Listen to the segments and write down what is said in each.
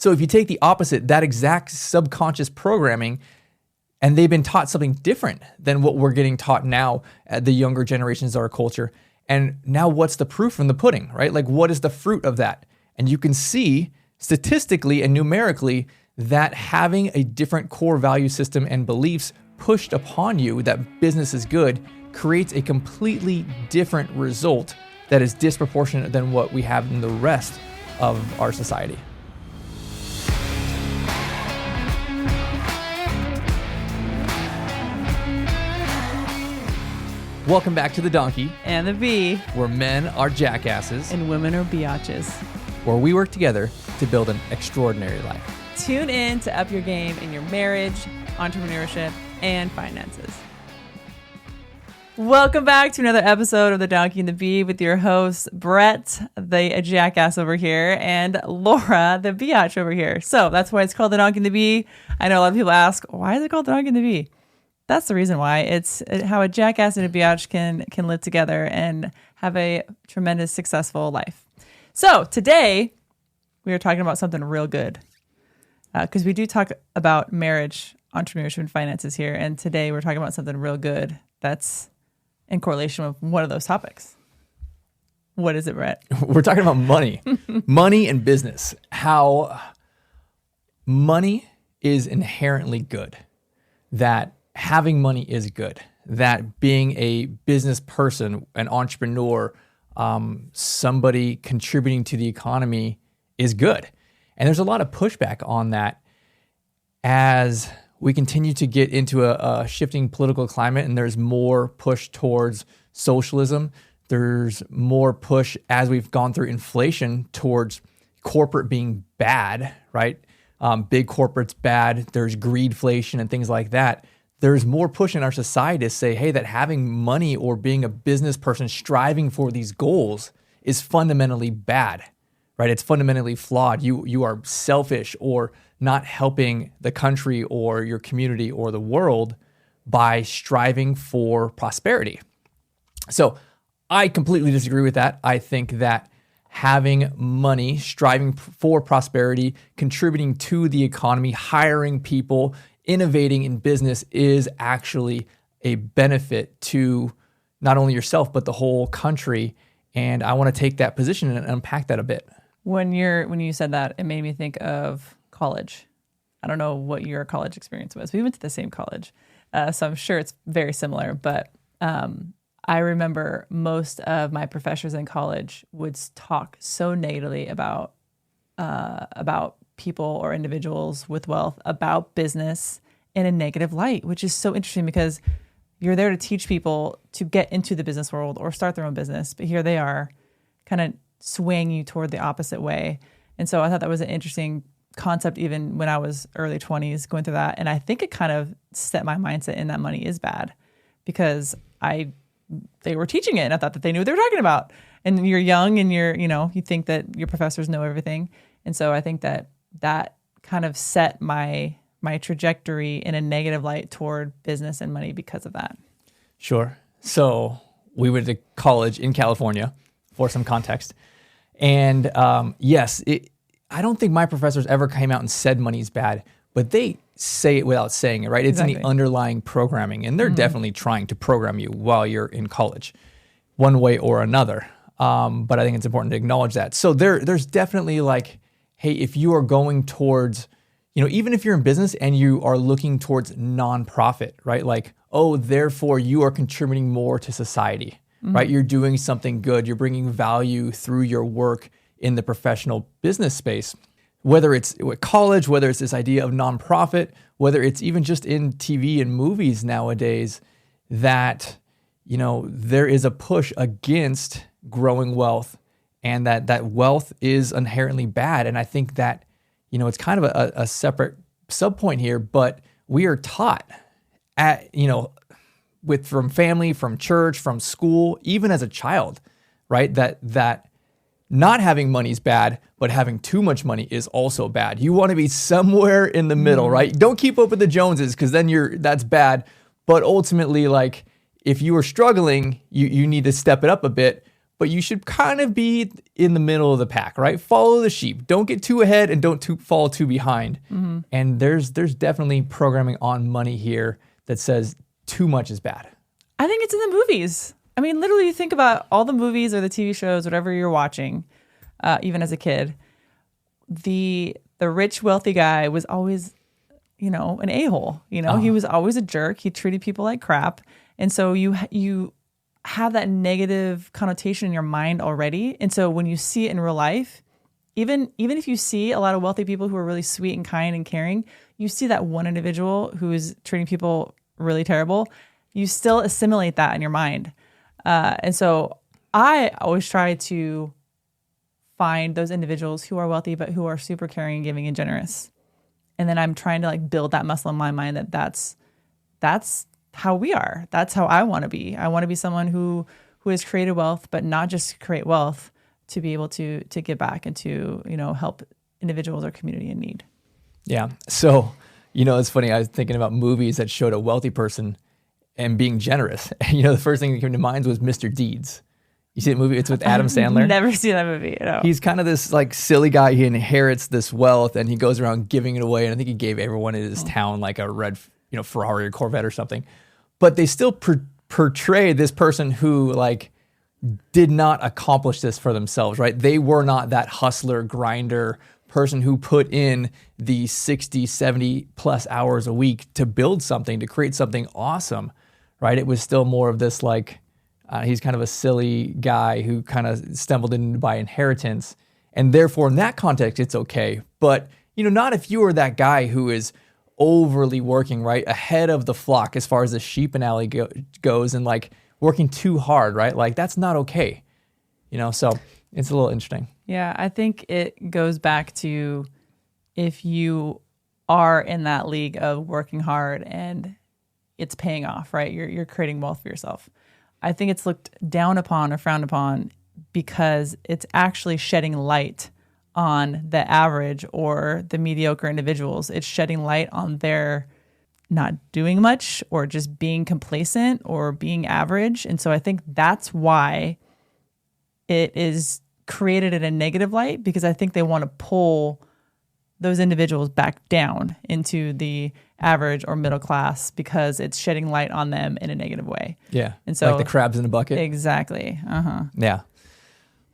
So if you take the opposite, that exact subconscious programming, and they've been taught something different than what we're getting taught now at the younger generations of our culture. And now what's the proof in the pudding, right? Like, what is the fruit of that? And you can see statistically and numerically that having a different core value system and beliefs pushed upon you that business is good creates a completely different result that is disproportionate than what we have in the rest of our society. Welcome back to The Donkey and the Bee, where men are jackasses and women are biatches, where we work together to build an extraordinary life. Tune in to up your game in your marriage, entrepreneurship, and finances. Welcome back to another episode of The Donkey and the Bee with your hosts, Brett, the jackass over here, and Laura, the biatch over here. So that's why it's called The Donkey and the Bee. I know a lot of people ask, why is it called The Donkey and the Bee? That's the reason why. It's how a jackass and a biatch can live together and have a tremendous, successful life. So today, we are talking about something real good. Because we do talk about marriage, entrepreneurship, and finances here. And today, we're talking about something real good that's in correlation with one of those topics. What is it, Brett? We're talking about money. Money and business. How money is inherently good. That having money is good, that being a business person, an entrepreneur, somebody contributing to the economy is good. And there's a lot of pushback on that as we continue to get into a shifting political climate, and there's more push towards socialism. There's more push as we've gone through inflation towards corporate being bad, right? Big corporate's bad. There's greedflation and things like that. There's more push in our society to say, hey, that having money or being a business person striving for these goals is fundamentally bad, right? It's fundamentally flawed. You are selfish or not helping the country or your community or the world by striving for prosperity. So I completely disagree with that. I think that having money, striving for prosperity, contributing to the economy, hiring people, innovating in business is actually a benefit to not only yourself, but the whole country. And I want to take that position and unpack that a bit. When you said that, it made me think of college. I don't know what your college experience was. We went to the same college, so I'm sure it's very similar. But I remember most of my professors in college would talk so negatively about people or individuals with wealth, about business in a negative light, which is so interesting because you're there to teach people to get into the business world or start their own business. But here they are kind of swaying you toward the opposite way. And so I thought that was an interesting concept even when I was early 20s going through that. And I think it kind of set my mindset in that money is bad because they were teaching it and I thought that they knew what they were talking about. And you're young and you think that your professors know everything. And so I think that kind of set my trajectory in a negative light toward business and money because of that. Sure. So we went to college in California for some context. And yes, I don't think my professors ever came out and said money's bad, but they say it without saying it, right? It's Exactly. in the underlying programming, and they're definitely trying to program you while you're in college, one way or another. But I think it's important to acknowledge that. So there's definitely like, hey, if you are going towards, even if you're in business and you are looking towards nonprofit, right? Like, oh, therefore you are contributing more to society, right? You're doing something good. You're bringing value through your work in the professional business space, whether it's with college, whether it's this idea of nonprofit, whether it's even just in TV and movies nowadays, that, there is a push against growing wealth and that wealth is inherently bad. And I think that, it's kind of a separate subpoint here, but we are taught from family, from church, from school, even as a child, right? That not having money is bad, but having too much money is also bad. You want to be somewhere in the middle, right? Don't keep up with the Joneses because then that's bad. But ultimately, like if you are struggling, you need to step it up a bit. but you should kind of be in the middle of the pack, right? Follow the sheep. Don't get too ahead and don't fall too behind. Mm-hmm. And there's definitely programming on money here that says too much is bad. I think it's in the movies. I mean, literally, you think about all the movies or the TV shows, whatever you're watching, even as a kid, the rich, wealthy guy was always, an a-hole. He was always a jerk. He treated people like crap. And so you have that negative connotation in your mind already. And so when you see it in real life, even if you see a lot of wealthy people who are really sweet and kind and caring, you see that one individual who is treating people really terrible, you still assimilate that in your mind. And so I always try to find those individuals who are wealthy, but who are super caring, giving, and generous. And then I'm trying to build that muscle in my mind that's how we are. That's how I want to be. I want to be someone who has created wealth, but not just create wealth, to be able to give back and to, help individuals or community in need. Yeah. So, it's funny. I was thinking about movies that showed a wealthy person and being generous. The first thing that came to mind was Mr. Deeds. You see that movie? It's with Adam Sandler. Never seen that movie. No. He's kind of this silly guy. He inherits this wealth and he goes around giving it away. And I think he gave everyone in his town a red, Ferrari or Corvette or something. But they still portray this person who did not accomplish this for themselves, right? They were not that hustler, grinder person who put in the 60, 70 plus hours a week to build something, to create something awesome, right? It was still more of this he's kind of a silly guy who kind of stumbled in by inheritance. And therefore, in that context, it's okay. But, not if you are that guy who is overly working, right, ahead of the flock as far as the sheep analogy goes and working too hard, right? That's not okay. So it's a little interesting. Yeah, I think it goes back to if you are in that league of working hard and it's paying off, right? You're creating wealth for yourself. I think it's looked down upon or frowned upon because it's actually shedding light on the average or the mediocre individuals. It's shedding light on their not doing much or just being complacent or being average. And so I think that's why it is created in a negative light, because I think they want to pull those individuals back down into the average or middle class because it's shedding light on them in a negative way. Yeah. And so like the crabs in a bucket. Exactly. Yeah.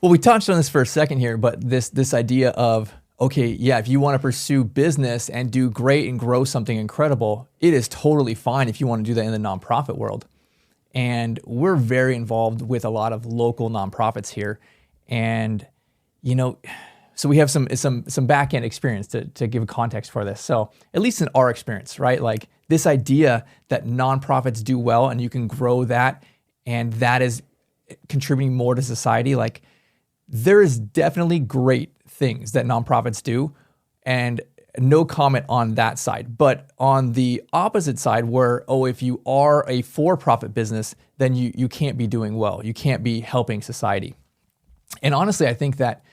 Well, we touched on this for a second here, but this idea of, okay, yeah, if you want to pursue business and do great and grow something incredible, it is totally fine if you want to do that in the nonprofit world. And we're very involved with a lot of local nonprofits here. And, so we have some back end experience to give context for this. So at least in our experience, right? This idea that nonprofits do well and you can grow that and that is contributing more to society. There is definitely great things that nonprofits do, and no comment on that side. But on the opposite side where, if you are a for-profit business, then you can't be doing well. You can't be helping society. And honestly, I think that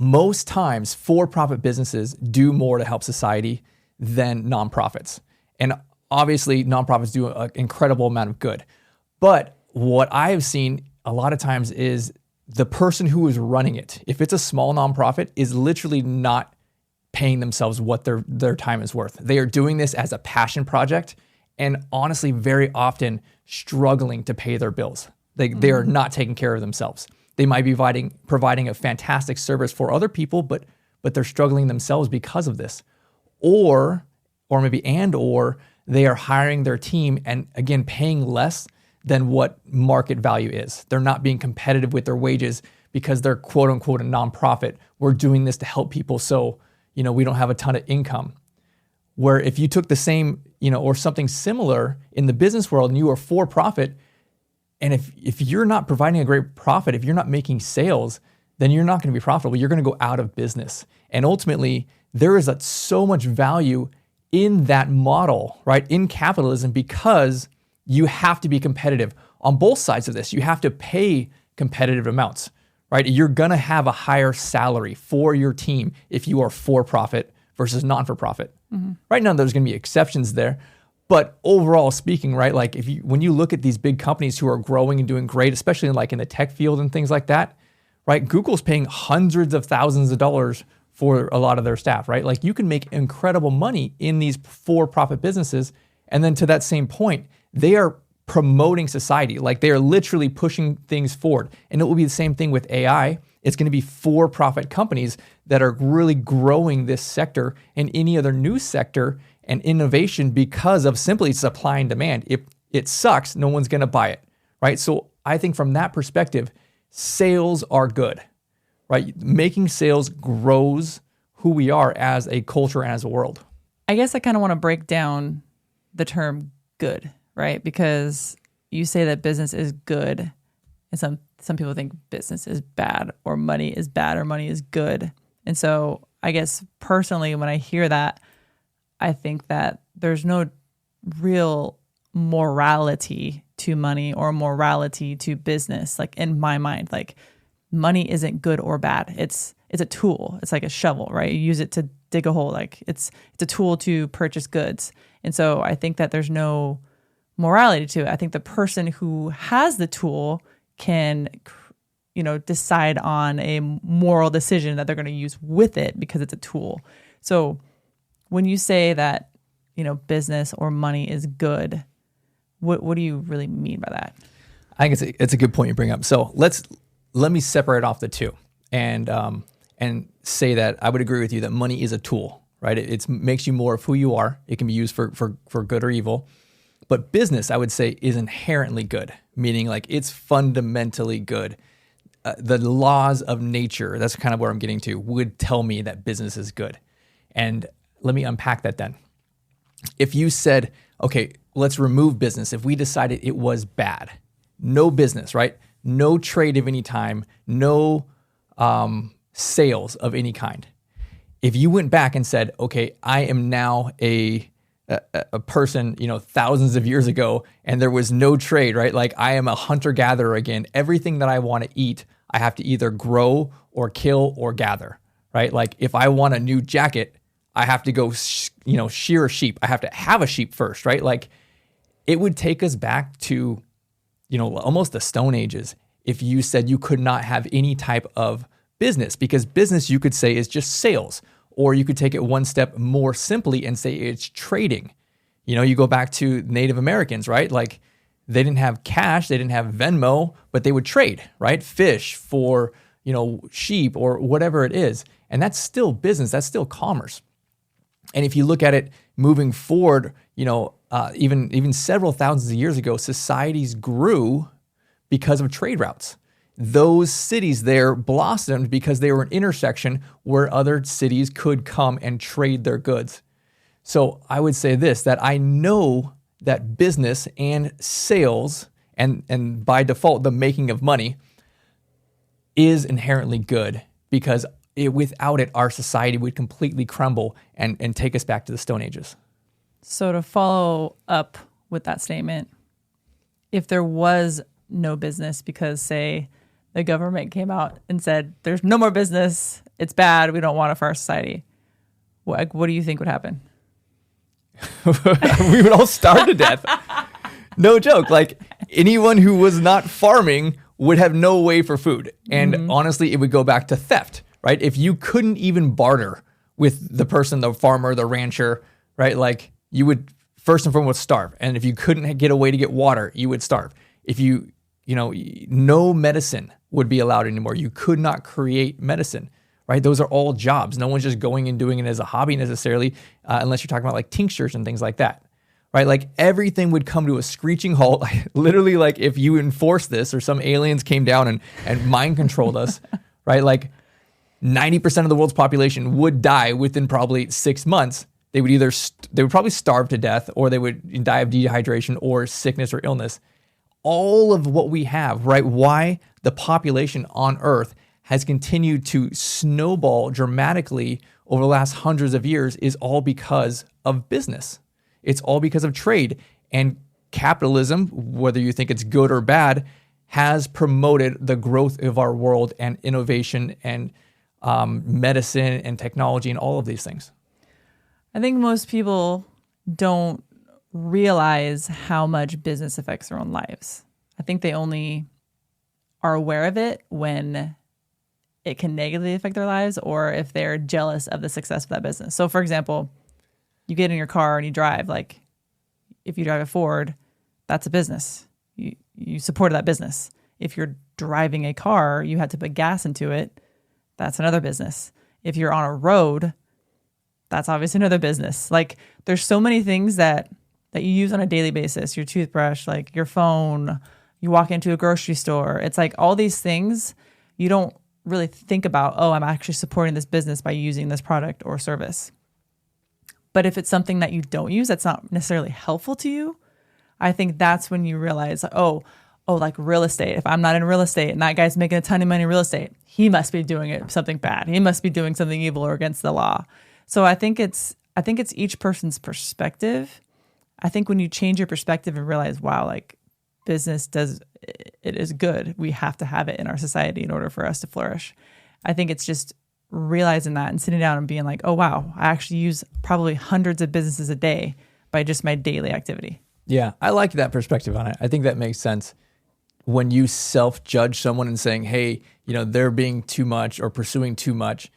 most times for-profit businesses do more to help society than nonprofits. And obviously, nonprofits do an incredible amount of good. But what I have seen a lot of times is the person who is running it, if it's a small nonprofit, is literally not paying themselves what their time is worth. They are doing this as a passion project and honestly, very often struggling to pay their bills. They are not taking care of themselves. They might be providing a fantastic service for other people, but they're struggling themselves because of this. Or maybe they are hiring their team and again, paying less than what market value is. They're not being competitive with their wages because they're quote unquote a nonprofit. We're doing this to help people. So, we don't have a ton of income. Where if you took the same, or something similar in the business world and you are for profit, and if you're not providing a great profit, if you're not making sales, then you're not going to be profitable. You're going to go out of business. And ultimately, there is so much value in that model, right? In capitalism, because you have to be competitive on both sides of this. You have to pay competitive amounts, right? You're going to have a higher salary for your team if you are for profit versus non-for-profit. Mm-hmm. Right now, there's going to be exceptions there, But overall speaking, right, like when you look at these big companies who are growing and doing great, especially like in the tech field and things like that, right? Google's paying hundreds of thousands of dollars for a lot of their staff, right? Like you can make incredible money in these for-profit businesses. And then to that same point, they are promoting society. Like they are literally pushing things forward. And it will be the same thing with AI. It's going to be for-profit companies that are really growing this sector and any other new sector and innovation because of simply supply and demand. If it sucks, no one's going to buy it, right? So I think from that perspective, sales are good, right? Making sales grows who we are as a culture and as a world. I guess I kind of want to break down the term good, right? Because you say that business is good, and some people think business is bad, or money is bad, or money is good. And so I guess personally, when I hear that, I think that there's no real morality to money or morality to business. Like in my mind, like money isn't good or bad. It's a tool. It's like a shovel, right? You use it to dig a hole. Like it's a tool to purchase goods. And so I think that there's no morality to it. I think the person who has the tool can, decide on a moral decision that they're going to use with it because it's a tool. So when you say that, business or money is good, what do you really mean by that? I think it's a good point you bring up. So let me separate off the two and say that I would agree with you that money is a tool, right? It makes you more of who you are. It can be used for good or evil. But business, I would say, is inherently good, meaning like it's fundamentally good. The laws of nature, that's kind of where I'm getting to, would tell me that business is good. And let me unpack that then. If you said, okay, let's remove business. If we decided it was bad, no business, right? No trade of any time, no sales of any kind. If you went back and said, okay, I am now a person, thousands of years ago, and there was no trade, right? Like I am a hunter-gatherer again. Everything that I want to eat, I have to either grow or kill or gather, right? Like if I want a new jacket, I have to go, shear a sheep. I have to have a sheep first, right? Like it would take us back to, almost the Stone Ages if you said you could not have any type of business, because business you could say is just sales, or you could take it one step more simply and say it's trading. You go back to Native Americans, right? Like they didn't have cash, they didn't have Venmo, but they would trade, right? Fish for, sheep or whatever it is. And that's still business, that's still commerce. And if you look at it moving forward, even several thousands of years ago, societies grew because of trade routes. Those cities there blossomed because they were an intersection where other cities could come and trade their goods. So I would say this, that I know that business and sales, and by default, the making of money, is inherently good because without it, our society would completely crumble and take us back to the Stone Ages. So to follow up with that statement, if there was no business because, say, the government came out and said, there's no more business, it's bad, we don't want it for our society, what do you think would happen? We would all starve to death. No joke. Like anyone who was not farming would have no way for food. And honestly, it would go back to theft, right? If you couldn't even barter with the person, the farmer, the rancher, right? Like you would first and foremost starve. And if you couldn't get a way to get water, you would starve. If no medicine would be allowed anymore. You could not create medicine, right? Those are all jobs. No one's just going and doing it as a hobby necessarily, unless you're talking about like tinctures and things like that, right? Like everything would come to a screeching halt. Literally, like if you enforce this or some aliens came down and mind controlled us, right? Like 90% of the world's population would die within probably 6 months. They would probably starve to death, or they would die of dehydration or sickness or illness. All of what we have, right? Why the population on Earth has continued to snowball dramatically over the last hundreds of years is all because of business. It's all because of trade. And capitalism, whether you think it's good or bad, has promoted the growth of our world and innovation and medicine and technology and all of these things. I think most people don't realize how much business affects their own lives. I think they only are aware of it when it can negatively affect their lives or if they're jealous of the success of that business. So for example, you get in your car and you drive, like if you drive a Ford, that's a business. You supported that business. If you're driving a car, you had to put gas into it. That's another business. If you're on a road, that's obviously another business. Like there's so many things that you use on a daily basis, your toothbrush, like your phone, you walk into a grocery store. It's like all these things you don't really think about, oh, I'm actually supporting this business by using this product or service. But if it's something that you don't use, that's not necessarily helpful to you, I think that's when you realize, like real estate. If I'm not in real estate and that guy's making a ton of money in real estate, he must be doing something bad. He must be doing something evil or against the law. So I think it's each person's perspective. I think when you change your perspective and realize, wow, like business it is good. We have to have it in our society in order for us to flourish. I think it's just realizing that and sitting down and being like, oh, wow, I actually use probably hundreds of businesses a day by just my daily activity. Yeah, I like that perspective on it. I think that makes sense. When you self-judge someone and saying, hey, they're being too much or pursuing too much,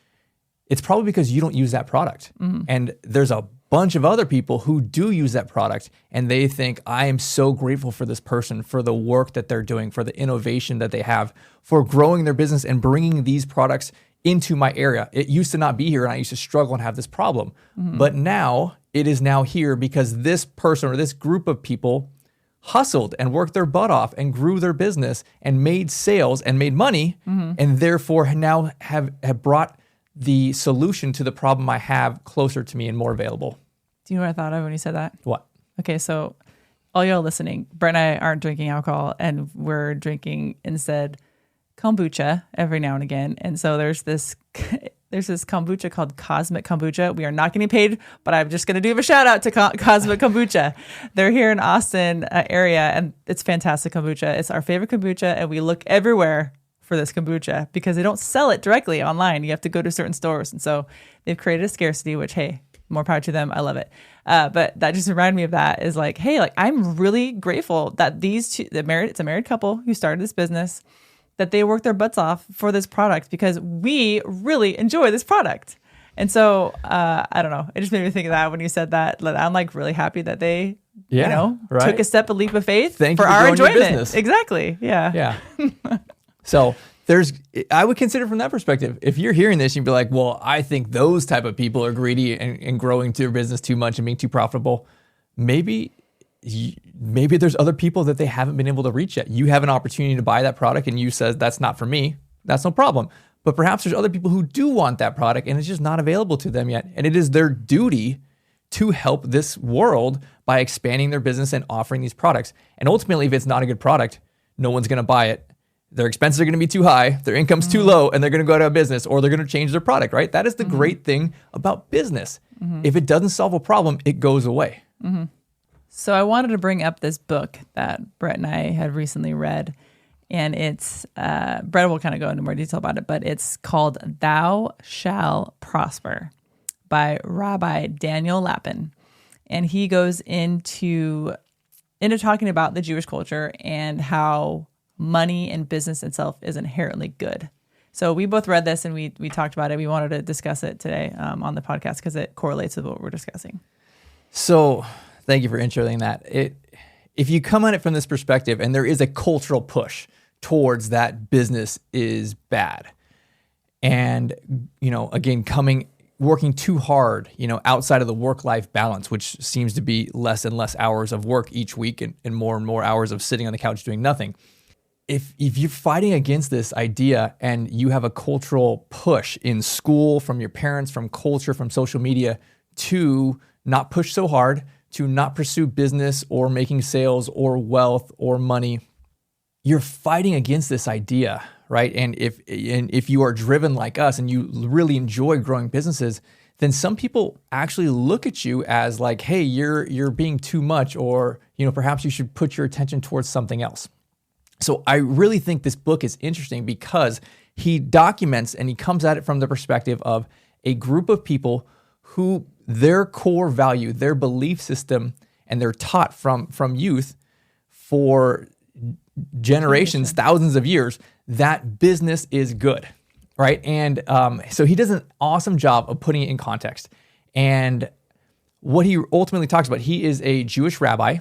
it's probably because you don't use that product. Mm-hmm. And there's a bunch of other people who do use that product and they think, I am so grateful for this person, for the work that they're doing, for the innovation that they have, for growing their business and bringing these products into my area. It used to not be here and I used to struggle and have this problem. Mm-hmm. But now it is now here because this person or this group of people hustled and worked their butt off and grew their business and made sales and made money, mm-hmm. and therefore now have brought the solution to the problem I have closer to me and more available. Do you know what I thought of when you said that? What? Okay, so all y'all listening, Brett and I aren't drinking alcohol and we're drinking instead kombucha every now and again. And so there's this kombucha called Cosmic Kombucha. We are not getting paid, but I'm just going to do a shout out to Cosmic Kombucha. They're here in Austin area and it's fantastic kombucha. It's our favorite kombucha and we look everywhere for this kombucha because they don't sell it directly online. You have to go to certain stores. And so they've created a scarcity, which, hey, more power to them. I love it. But that just reminded me of that is like, hey, like I'm really grateful that these two, it's a married couple who started this business, that they worked their butts off for this product because we really enjoy this product. And so, I don't know. It just made me think of that when you said that. I'm like really happy that they, took a leap of faith for our enjoyment. Exactly. Yeah. Yeah. So I would consider from that perspective, if you're hearing this, you'd be like, well, I think those type of people are greedy and growing their business too much and being too profitable. Maybe there's other people that they haven't been able to reach yet. You have an opportunity to buy that product and you says, that's not for me. That's no problem. But perhaps there's other people who do want that product and it's just not available to them yet. And it is their duty to help this world by expanding their business and offering these products. And ultimately, if it's not a good product, no one's going to buy it. Their expenses are going to be too high, their income's too low, and they're going to go out of business or they're going to change their product, right? That is the great thing about business. Mm-hmm. If it doesn't solve a problem, it goes away. Mm-hmm. So I wanted to bring up this book that Brett and I had recently read. And it's, Brett will kind of go into more detail about it, but it's called Thou Shall Prosper by Rabbi Daniel Lapin. And he goes into talking about the Jewish culture and how money and business itself is inherently good. So we both read this and we talked about it. We wanted to discuss it today on the podcast because it correlates with what we're discussing. So thank you for introing that. If you come at it from this perspective, and there is a cultural push towards that business is bad, and again, working too hard, outside of the work-life balance, which seems to be less and less hours of work each week and more hours of sitting on the couch doing nothing. If you're fighting against this idea and you have a cultural push in school, from your parents, from culture, from social media, to not push so hard, to not pursue business or making sales or wealth or money, you're fighting against this idea, right? And if you are driven like us and you really enjoy growing businesses, then some people actually look at you as like, hey, you're being too much, or perhaps you should put your attention towards something else. So I really think this book is interesting because he documents and he comes at it from the perspective of a group of people who their core value, their belief system, and they're taught from youth for generations, thousands of years, that business is good, right? And so he does an awesome job of putting it in context. And what he ultimately talks about, he is a Jewish rabbi,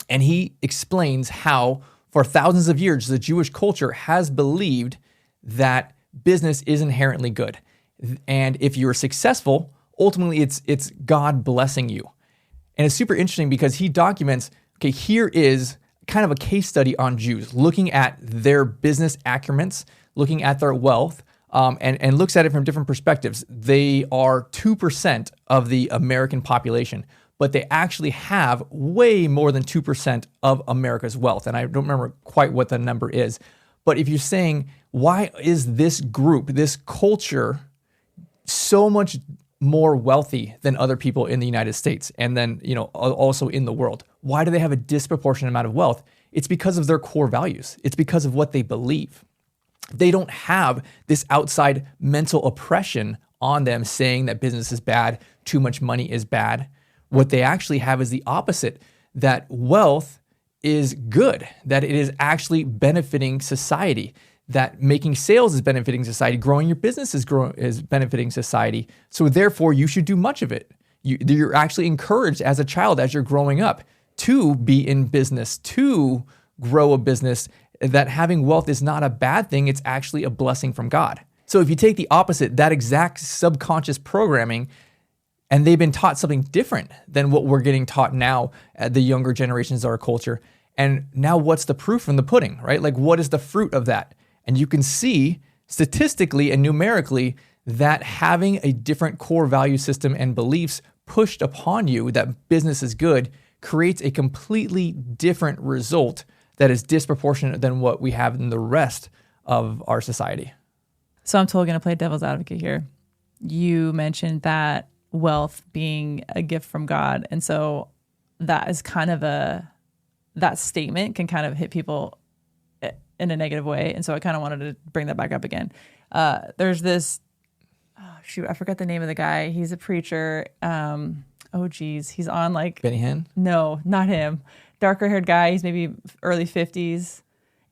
and he explains how for thousands of years, the Jewish culture has believed that business is inherently good. And if you're successful, ultimately it's God blessing you. And it's super interesting because he documents, okay, here is kind of a case study on Jews, looking at their business acumens, looking at their wealth, and looks at it from different perspectives. They are 2% of the American population, but they actually have way more than 2% of America's wealth. And I don't remember quite what the number is. But if you're saying, why is this group, this culture, so much more wealthy than other people in the United States and then, also in the world? Why do they have a disproportionate amount of wealth? It's because of their core values. It's because of what they believe. They don't have this outside mental oppression on them saying that business is bad, too much money is bad. What they actually have is the opposite, that wealth is good, that it is actually benefiting society, that making sales is benefiting society, growing your business is benefiting society. So therefore, you should do much of it. You're actually encouraged as a child, as you're growing up, to be in business, to grow a business, that having wealth is not a bad thing. It's actually a blessing from God. So if you take the opposite, that exact subconscious programming, and they've been taught something different than what we're getting taught now at the younger generations of our culture. And now what's the proof in the pudding, right? Like, what is the fruit of that? And you can see statistically and numerically that having a different core value system and beliefs pushed upon you that business is good creates a completely different result that is disproportionate than what we have in the rest of our society. So I'm totally going to play devil's advocate here. You mentioned that wealth being a gift from God. And so that is kind of that statement can kind of hit people in a negative way. And so I kind of wanted to bring that back up again. There's this, I forgot the name of the guy. He's a preacher. He's on like... Benny Hinn? No, not him. Darker haired guy. He's maybe early 50s.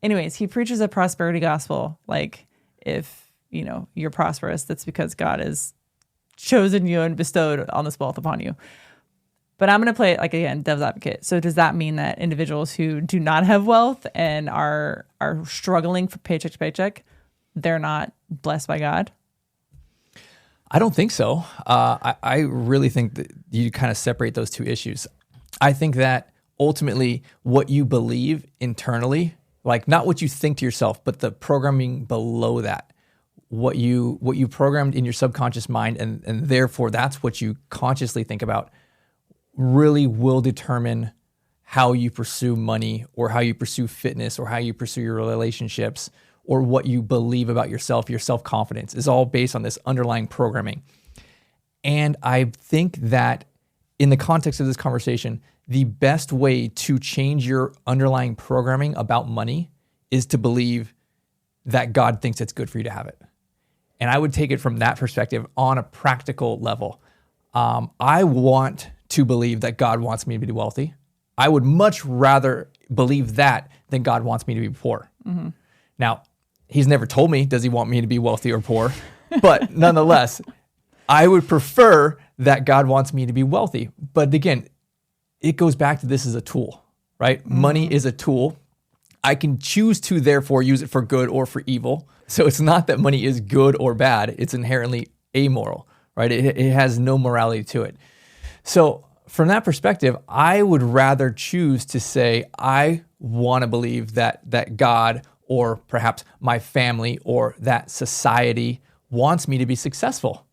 Anyways, he preaches a prosperity gospel. Like, if, you're prosperous, that's because God has chosen you and bestowed all this wealth upon you. But I'm going to play it, like, again, devil's advocate. So does that mean that individuals who do not have wealth and are struggling for paycheck to paycheck, they're not blessed by God? I don't think so. I really think that you kind of separate those two issues. I think that ultimately what you believe internally, like not what you think to yourself, but the programming below that, what you programmed in your subconscious mind, and therefore that's what you consciously think about, really will determine how you pursue money or how you pursue fitness or how you pursue your relationships or what you believe about yourself. Your self-confidence is all based on this underlying programming. And I think that in the context of this conversation, the best way to change your underlying programming about money is to believe that God thinks it's good for you to have it. And I would take it from that perspective on a practical level. I want to believe that God wants me to be wealthy. I would much rather believe that than God wants me to be poor. Mm-hmm. Now, he's never told me, does he want me to be wealthy or poor? But nonetheless, I would prefer that God wants me to be wealthy. But again, it goes back to this is a tool, right? Mm-hmm. Money is a tool. I can choose to therefore use it for good or for evil. So it's not that money is good or bad. It's inherently amoral, right? It has no morality to it. So from that perspective, I would rather choose to say, I want to believe that God or perhaps my family or that society wants me to be successful.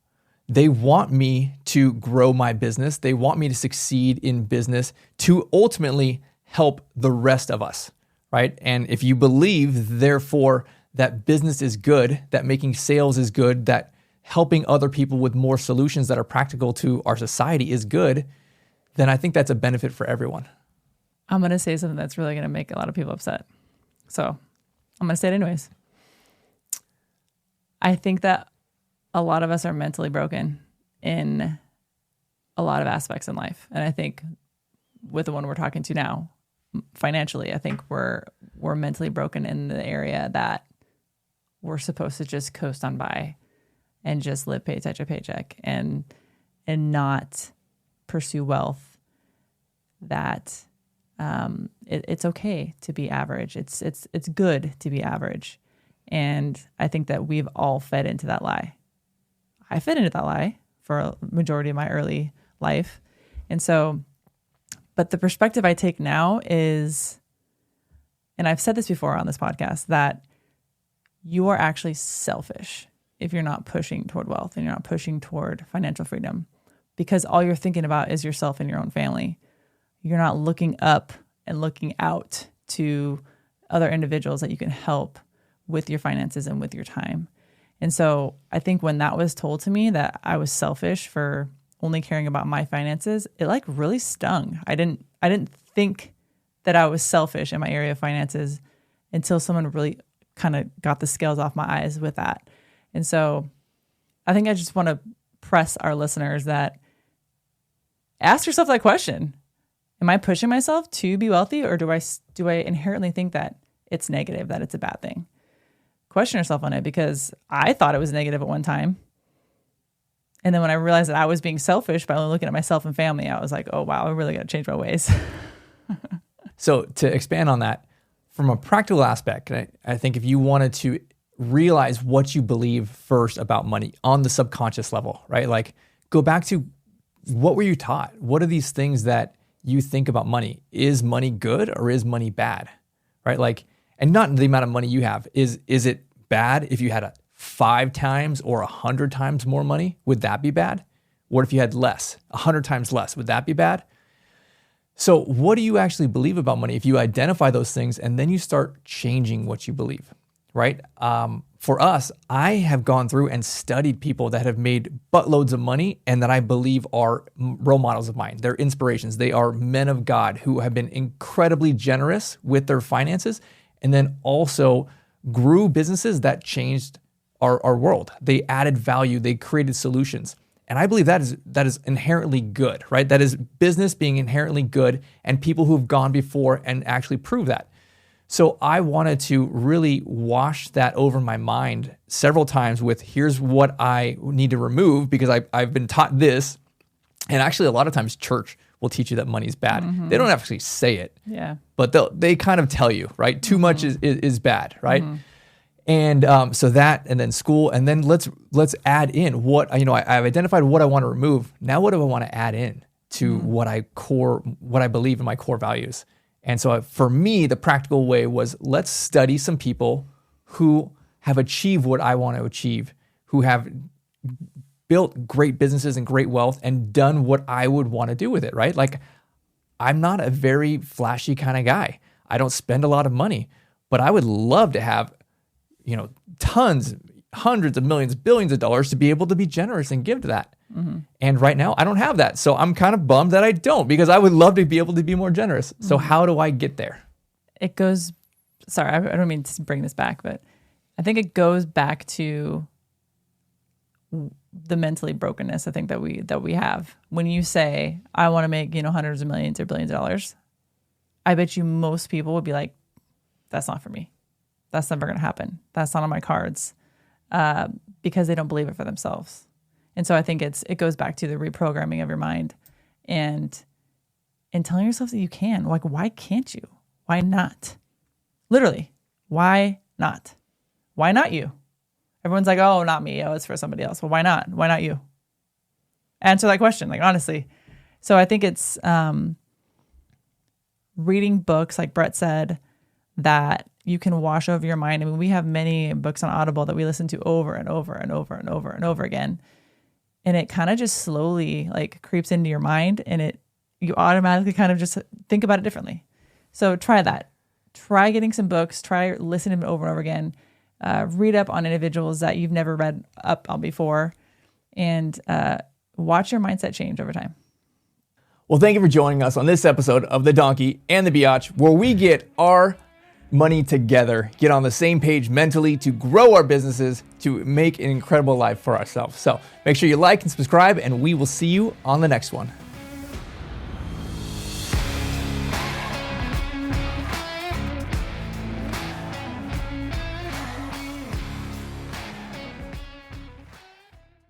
They want me to grow my business. They want me to succeed in business to ultimately help the rest of us, right? And if you believe, therefore, that business is good, that making sales is good, that helping other people with more solutions that are practical to our society is good, then I think that's a benefit for everyone. I'm going to say something that's really going to make a lot of people upset. So I'm going to say it anyways. I think that a lot of us are mentally broken in a lot of aspects in life. And I think with the one we're talking to now. Financially, I think we're mentally broken in the area that we're supposed to just coast on by and just live paycheck to paycheck and not pursue wealth. That it's okay to be average. It's good to be average. And I think that we've all fed into that lie. I fed into that lie for a majority of my early life. And so, but the perspective I take now is, and I've said this before on this podcast, that you are actually selfish if you're not pushing toward wealth and you're not pushing toward financial freedom, because all you're thinking about is yourself and your own family. You're not looking up and looking out to other individuals that you can help with your finances and with your time. And so I think when that was told to me that I was selfish for only caring about my finances, it like really stung. I didn't think that I was selfish in my area of finances until someone really kind of got the scales off my eyes with that. And so I think I just want to press our listeners that ask yourself that question. Am I pushing myself to be wealthy, or do I inherently think that it's negative, that it's a bad thing? Question yourself on it, because I thought it was negative at one time. And then when I realized that I was being selfish by only looking at myself and family, I was like, oh, wow, I really got to change my ways. So to expand on that, from a practical aspect, I think if you wanted to realize what you believe first about money on the subconscious level, right? Like go back to what were you taught? What are these things that you think about money? Is money good or is money bad, right? Like, and not the amount of money you have. Is it bad if you had 5 times or 100 times more money? Would that be bad? What if you had less, 100 times less? Would that be bad? So what do you actually believe about money? If you identify those things and then you start changing what you believe, right? For us, I have gone through and studied people that have made buttloads of money and that I believe are role models of mine. They're inspirations. They are men of God who have been incredibly generous with their finances and then also grew businesses that changed our world. They added value. They created solutions. And I believe that is inherently good, right? That is business being inherently good and people who've gone before and actually prove that. So I wanted to really wash that over my mind several times with here's what I need to remove because I've been taught this. And actually a lot of times church will teach you that money's bad. Mm-hmm. They don't actually say it, but they kind of tell you, right? Too much is bad, right? Mm-hmm. And so that, and then school, and then let's add in what, I've identified what I want to remove. Now what do I want to add in to what I believe in my core values? And so for me, the practical way was let's study some people who have achieved what I want to achieve, who have built great businesses and great wealth and done what I would want to do with it, right? Like I'm not a very flashy kind of guy. I don't spend a lot of money, but I would love to have, tons, hundreds of millions, billions of dollars to be able to be generous and give to that. Mm-hmm. And right now I don't have that. So I'm kind of bummed that I don't, because I would love to be able to be more generous. So how do I get there? It goes, sorry, I don't mean to bring this back, but I think it goes back to the mentally brokenness I think that we have. When you say, I want to make, hundreds of millions or billions of dollars, I bet you most people would be like, that's not for me. That's never going to happen. That's not on my cards, because they don't believe it for themselves. And so I think it goes back to the reprogramming of your mind and telling yourself that you can. Like, why can't you? Why not? Literally, why not? Why not you? Everyone's like, oh, not me. Oh, it's for somebody else. Well, why not? Why not you? Answer that question, like honestly. So I think it's reading books, like Brett said, that you can wash over your mind. I mean, we have many books on Audible that we listen to over and over and over and over and over again. And it kind of just slowly like creeps into your mind, and you automatically kind of just think about it differently. So try that. Try getting some books, try listening to them over and over again. Read up on individuals that you've never read up on before, and watch your mindset change over time. Well, thank you for joining us on this episode of The Donkey and the Biatch, where we get our money together, get on the same page mentally to grow our businesses, to make an incredible life for ourselves. So make sure you like and subscribe, and we will see you on the next one.